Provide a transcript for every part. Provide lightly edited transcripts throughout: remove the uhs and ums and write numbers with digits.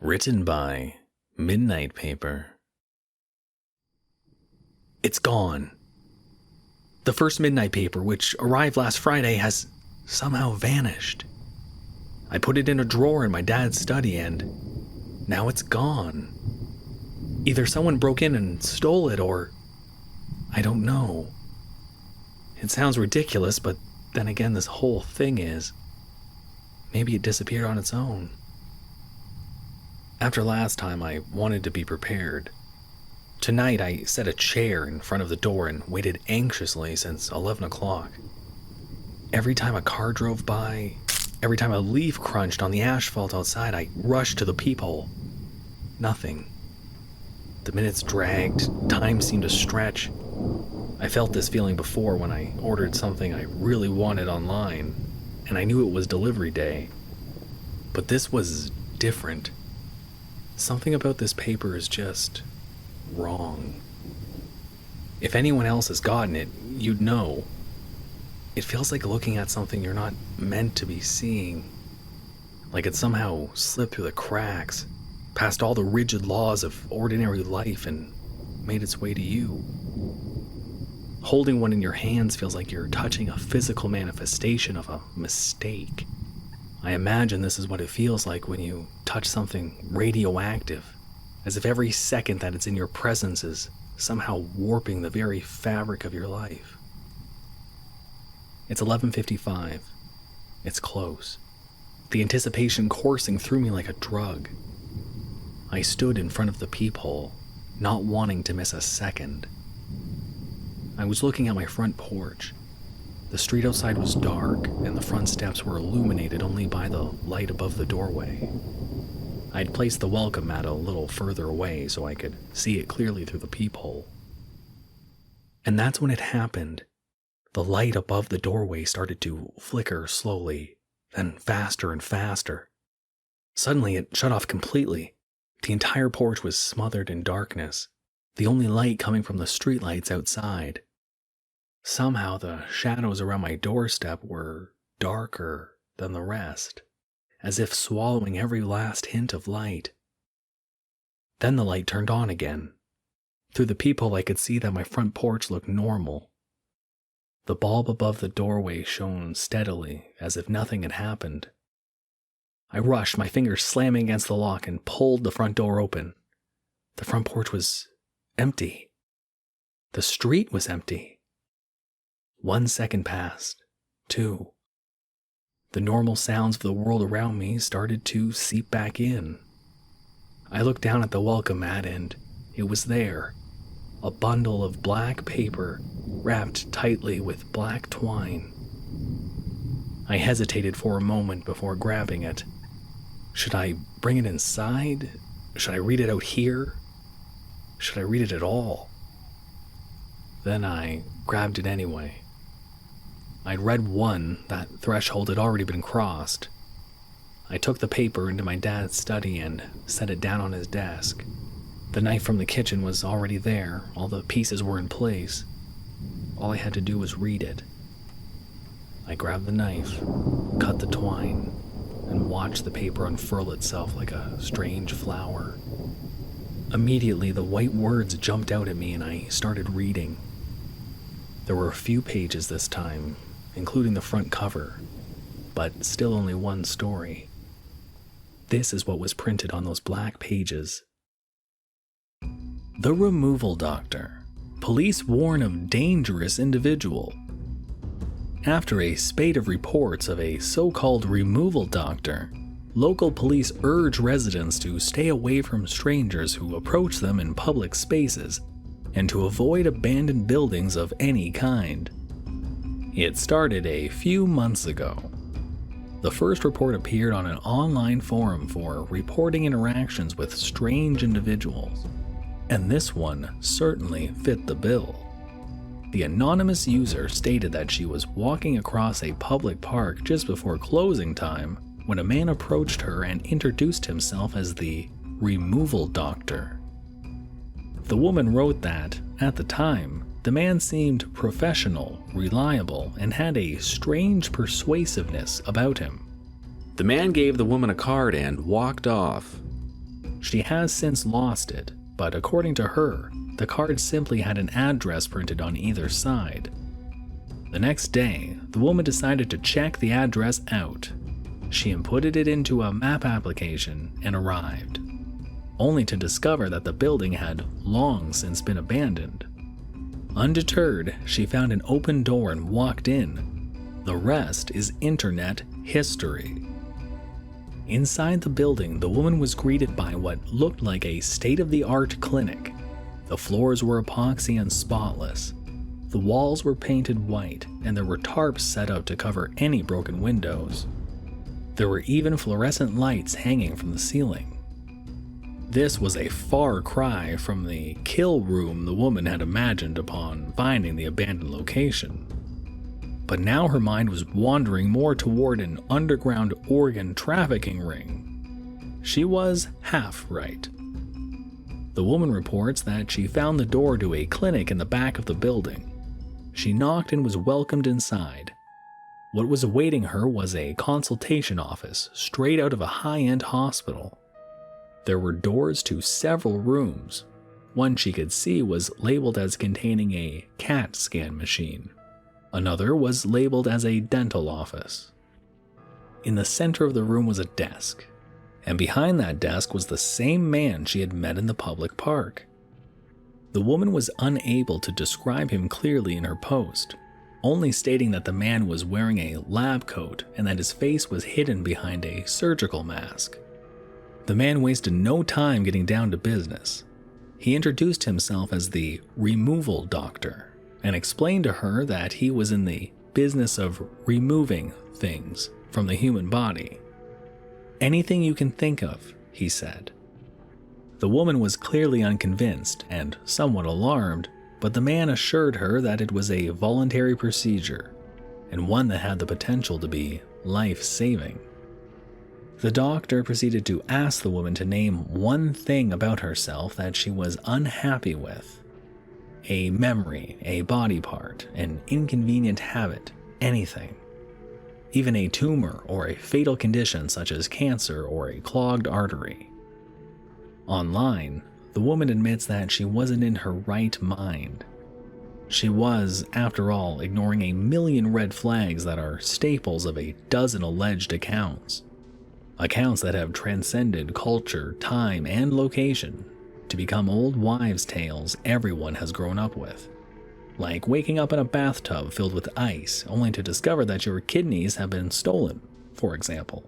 Written by MidnightPaper. It's gone. The first MidnightPaper, which arrived last Friday, has somehow vanished. I put it in a drawer in my dad's study and now it's gone. Either someone broke in and stole it or I don't know. It sounds ridiculous, but then again this whole thing is. Maybe it disappeared on its own. After last time, I wanted to be prepared. Tonight, I set a chair in front of the door and waited anxiously since 11 o'clock. Every time a car drove by, every time a leaf crunched on the asphalt outside, I rushed to the peephole. Nothing. The minutes dragged, time seemed to stretch. I felt this feeling before when I ordered something I really wanted online, and I knew it was delivery day. But this was different. Something about this paper is just wrong. If anyone else has gotten it, you'd know. It feels like looking at something you're not meant to be seeing. Like it somehow slipped through the cracks, past all the rigid laws of ordinary life and made its way to you. Holding one in your hands feels like you're touching a physical manifestation of a mistake. I imagine this is what it feels like when you touch something radioactive, as if every second that it's in your presence is somehow warping the very fabric of your life. It's 11:55. It's close. The anticipation coursing through me like a drug. I stood in front of the peephole, not wanting to miss a second. I was looking at my front porch. The street outside was dark, and the front steps were illuminated only by the light above the doorway. I'd placed the welcome mat a little further away so I could see it clearly through the peephole. And that's when it happened. The light above the doorway started to flicker slowly, then faster and faster. Suddenly it shut off completely. The entire porch was smothered in darkness, the only light coming from the streetlights outside. Somehow the shadows around my doorstep were darker than the rest, as if swallowing every last hint of light. Then the light turned on again. Through the peephole I could see that my front porch looked normal. The bulb above the doorway shone steadily, as if nothing had happened. I rushed, my fingers slamming against the lock, and pulled the front door open. The front porch was empty. The street was empty. 1 second passed. 2. The normal sounds of the world around me started to seep back in. I looked down at the welcome mat and it was there. A bundle of black paper wrapped tightly with black twine. I hesitated for a moment before grabbing it. Should I bring it inside? Should I read it out here? Should I read it at all? Then I grabbed it anyway. I'd read one, that threshold had already been crossed. I took the paper into my dad's study and set it down on his desk. The knife from the kitchen was already there, all the pieces were in place. All I had to do was read it. I grabbed the knife, cut the twine, and watched the paper unfurl itself like a strange flower. Immediately, the white words jumped out at me and I started reading. There were a few pages this time, including the front cover, but still only one story. This is what was printed on those black pages. The Removal Doctor. Police warn of dangerous individual. After a spate of reports of a so-called removal doctor, local police urge residents to stay away from strangers who approach them in public spaces and to avoid abandoned buildings of any kind. It started a few months ago. The first report appeared on an online forum for reporting interactions with strange individuals, and this one certainly fit the bill. The anonymous user stated that she was walking across a public park just before closing time when a man approached her and introduced himself as the Removal Doctor. The woman wrote that, at the time, the man seemed professional, reliable, and had a strange persuasiveness about him. The man gave the woman a card and walked off. She has since lost it, but according to her, the card simply had an address printed on either side. The next day, the woman decided to check the address out. She inputted it into a map application and arrived, only to discover that the building had long since been abandoned. Undeterred, she found an open door and walked in. The rest is internet history. Inside the building, the woman was greeted by what looked like a state-of-the-art clinic. The floors were epoxy and spotless. The walls were painted white, and there were tarps set up to cover any broken windows. There were even fluorescent lights hanging from the ceiling. This was a far cry from the kill room the woman had imagined upon finding the abandoned location. But now her mind was wandering more toward an underground organ trafficking ring. She was half right. The woman reports that she found the door to a clinic in the back of the building. She knocked and was welcomed inside. What was awaiting her was a consultation office straight out of a high-end hospital. There were doors to several rooms. One she could see was labeled as containing a CAT scan machine. Another was labeled as a dental office. In the center of the room was a desk, and behind that desk was the same man she had met in the public park. The woman was unable to describe him clearly in her post, only stating that the man was wearing a lab coat and that his face was hidden behind a surgical mask. The man wasted no time getting down to business. He introduced himself as the removal doctor and explained to her that he was in the business of removing things from the human body. Anything you can think of, he said. The woman was clearly unconvinced and somewhat alarmed, but the man assured her that it was a voluntary procedure and one that had the potential to be life-saving. The doctor proceeded to ask the woman to name one thing about herself that she was unhappy with. A memory, a body part, an inconvenient habit, anything. Even a tumor or a fatal condition such as cancer or a clogged artery. Online, the woman admits that she wasn't in her right mind. She was, after all, ignoring a million red flags that are staples of a dozen alleged accounts. Accounts that have transcended culture, time, and location to become old wives' tales everyone has grown up with. Like waking up in a bathtub filled with ice only to discover that your kidneys have been stolen, for example.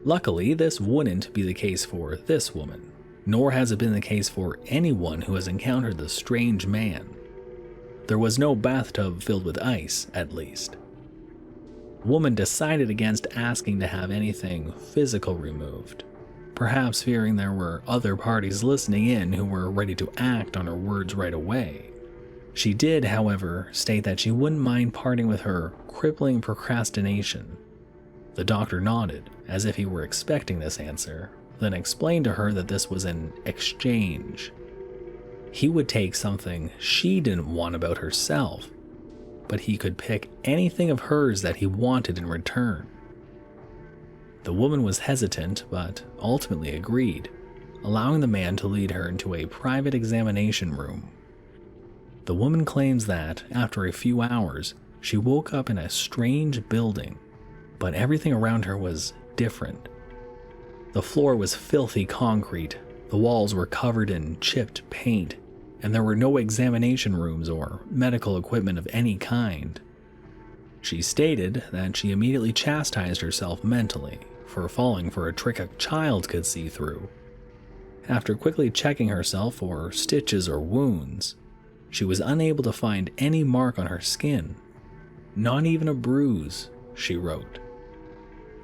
Luckily, this wouldn't be the case for this woman, nor has it been the case for anyone who has encountered the strange man. There was no bathtub filled with ice, at least. The woman decided against asking to have anything physical removed, perhaps fearing there were other parties listening in who were ready to act on her words right away. She did, however, state that she wouldn't mind parting with her crippling procrastination. The doctor nodded, as if he were expecting this answer, then explained to her that this was an exchange. He would take something she didn't want about herself, but he could pick anything of hers that he wanted in return. The woman was hesitant, but ultimately agreed, allowing the man to lead her into a private examination room. The woman claims that, after a few hours, she woke up in a strange building, but everything around her was different. The floor was filthy concrete, the walls were covered in chipped paint, and there were no examination rooms or medical equipment of any kind. She stated that she immediately chastised herself mentally for falling for a trick a child could see through. After quickly checking herself for stitches or wounds, she was unable to find any mark on her skin, not even a bruise, she wrote.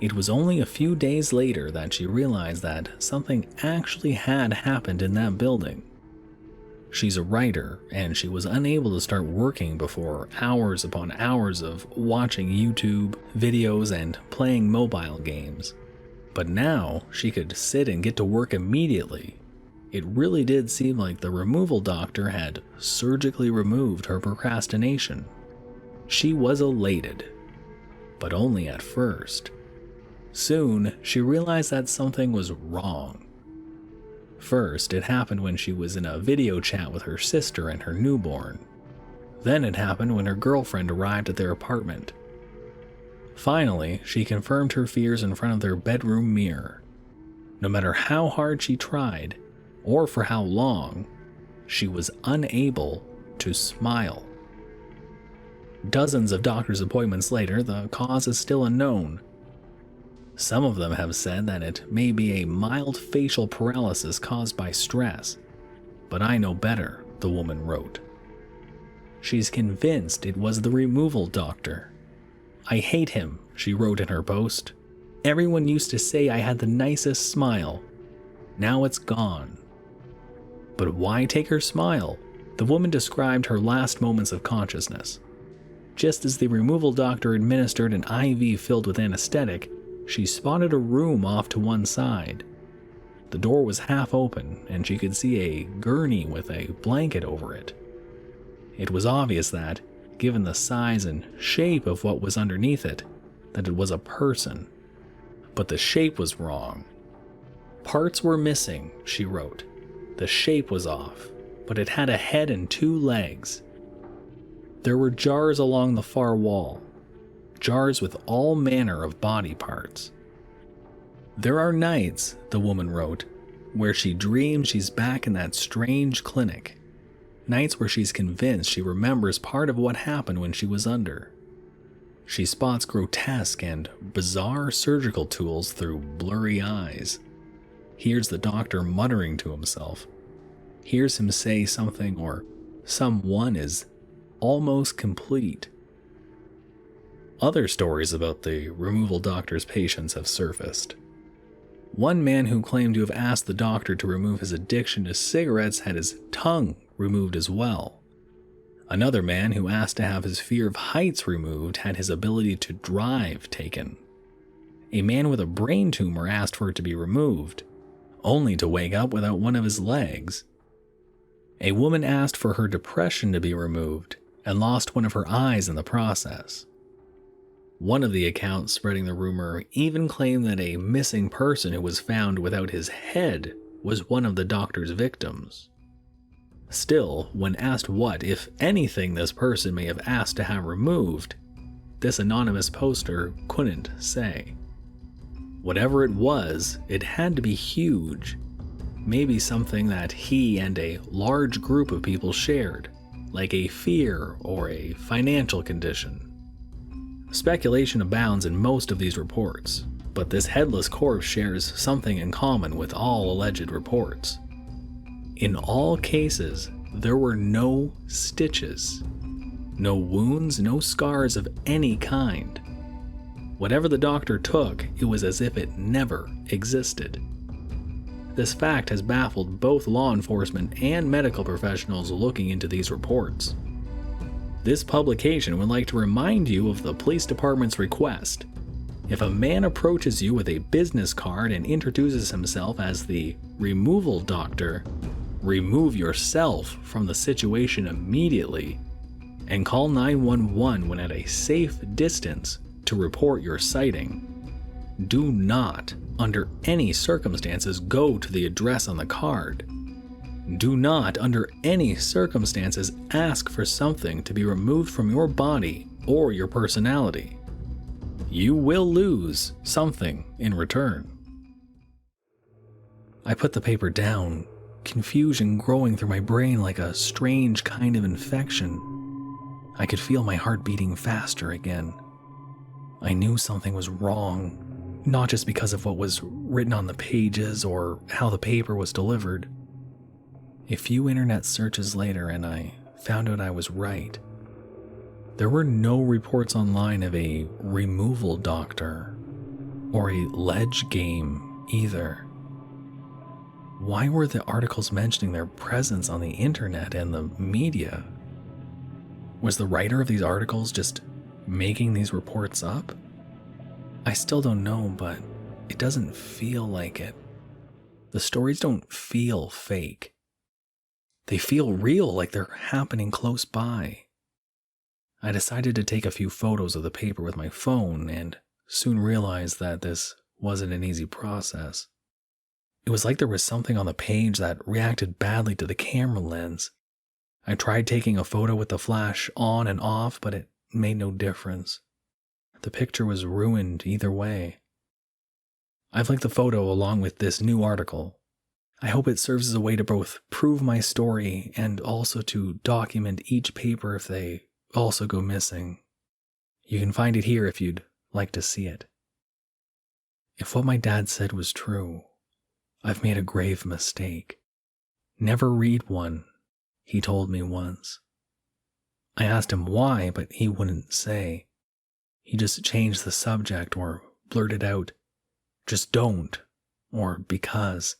It was only a few days later that she realized that something actually had happened in that building. She's a writer, and she was unable to start working before hours upon hours of watching YouTube videos and playing mobile games. But now she could sit and get to work immediately. It really did seem like the removal doctor had surgically removed her procrastination. She was elated, but only at first. Soon, she realized that something was wrong. First, it happened when she was in a video chat with her sister and her newborn. Then it happened when her girlfriend arrived at their apartment. Finally, she confirmed her fears in front of their bedroom mirror. No matter how hard she tried, or for how long, she was unable to smile. Dozens of doctor's appointments later, the cause is still unknown. Some of them have said that it may be a mild facial paralysis caused by stress, but I know better, the woman wrote. She's convinced it was the removal doctor. I hate him, she wrote in her post. Everyone used to say I had the nicest smile. Now it's gone. But why take her smile? The woman described her last moments of consciousness. Just as the removal doctor administered an IV filled with anesthetic, she spotted a room off to one side. The door was half open, and she could see a gurney with a blanket over it. It was obvious that, given the size and shape of what was underneath it, that it was a person. But the shape was wrong. Parts were missing, she wrote. The shape was off, but it had a head and 2 legs. There were jars along the far wall, jars with all manner of body parts. There are nights, the woman wrote, where she dreams she's back in that strange clinic. Nights where she's convinced she remembers part of what happened when she was under. She spots grotesque and bizarre surgical tools through blurry eyes. Hears the doctor muttering to himself. Hears him say something or someone is almost complete. Other stories about the removal doctor's patients have surfaced. One man who claimed to have asked the doctor to remove his addiction to cigarettes had his tongue removed as well. Another man who asked to have his fear of heights removed had his ability to drive taken. A man with a brain tumor asked for it to be removed, only to wake up without one of his legs. A woman asked for her depression to be removed and lost one of her eyes in the process. One of the accounts spreading the rumor even claimed that a missing person who was found without his head was one of the doctor's victims. Still, when asked what, if anything, this person may have asked to have removed, this anonymous poster couldn't say. Whatever it was, it had to be huge. Maybe something that he and a large group of people shared, like a fear or a financial condition. Speculation abounds in most of these reports, but this headless corpse shares something in common with all alleged reports. In all cases, there were no stitches, no wounds, no scars of any kind. Whatever the doctor took, it was as if it never existed. This fact has baffled both law enforcement and medical professionals looking into these reports. This publication would like to remind you of the police department's request. If a man approaches you with a business card and introduces himself as the removal doctor, remove yourself from the situation immediately and call 911 when at a safe distance to report your sighting. Do not, under any circumstances, go to the address on the card. Do not, under any circumstances, ask for something to be removed from your body or your personality. You will lose something in return. I put the paper down, confusion growing through my brain like a strange kind of infection. I could feel my heart beating faster again. I knew something was wrong, not just because of what was written on the pages or how the paper was delivered. A few internet searches later and I found out I was right. There were no reports online of a removal doctor or a ledge game either. Why were the articles mentioning their presence on the internet and the media? Was the writer of these articles just making these reports up? I still don't know, but it doesn't feel like it. The stories don't feel fake. They feel real, like they're happening close by. I decided to take a few photos of the paper with my phone and soon realized that this wasn't an easy process. It was like there was something on the page that reacted badly to the camera lens. I tried taking a photo with the flash on and off, but it made no difference. The picture was ruined either way. I've linked the photo along with this new article. I hope it serves as a way to both prove my story and also to document each paper if they also go missing. You can find it here if you'd like to see it. If what my dad said was true, I've made a grave mistake. Never read one, he told me once. I asked him why, but he wouldn't say. He just changed the subject or blurted out, "Just don't," or "because."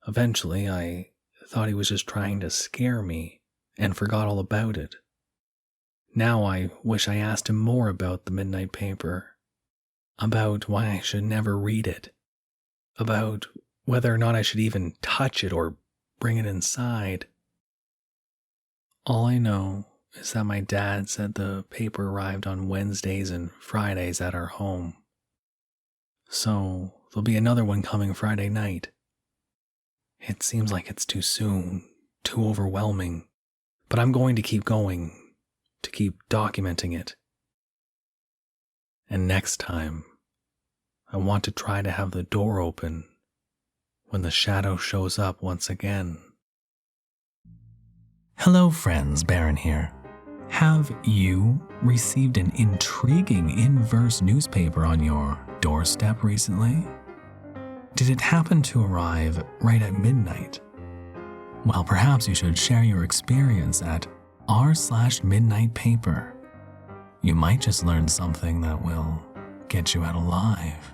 Eventually, I thought he was just trying to scare me and forgot all about it. Now I wish I asked him more about the Midnight Paper, about why I should never read it, about whether or not I should even touch it or bring it inside. All I know is that my dad said the paper arrived on Wednesdays and Fridays at our home. So there'll be another one coming Friday night. It seems like it's too soon, too overwhelming, but I'm going to keep going, to keep documenting it. And next time, I want to try to have the door open when the shadow shows up once again. Hello friends, Baron here. Have you received an intriguing in-verse newspaper on your doorstep recently? Did it happen to arrive right at midnight? Well, perhaps you should share your experience at r/MidnightPaper. You might just learn something that will get you out alive.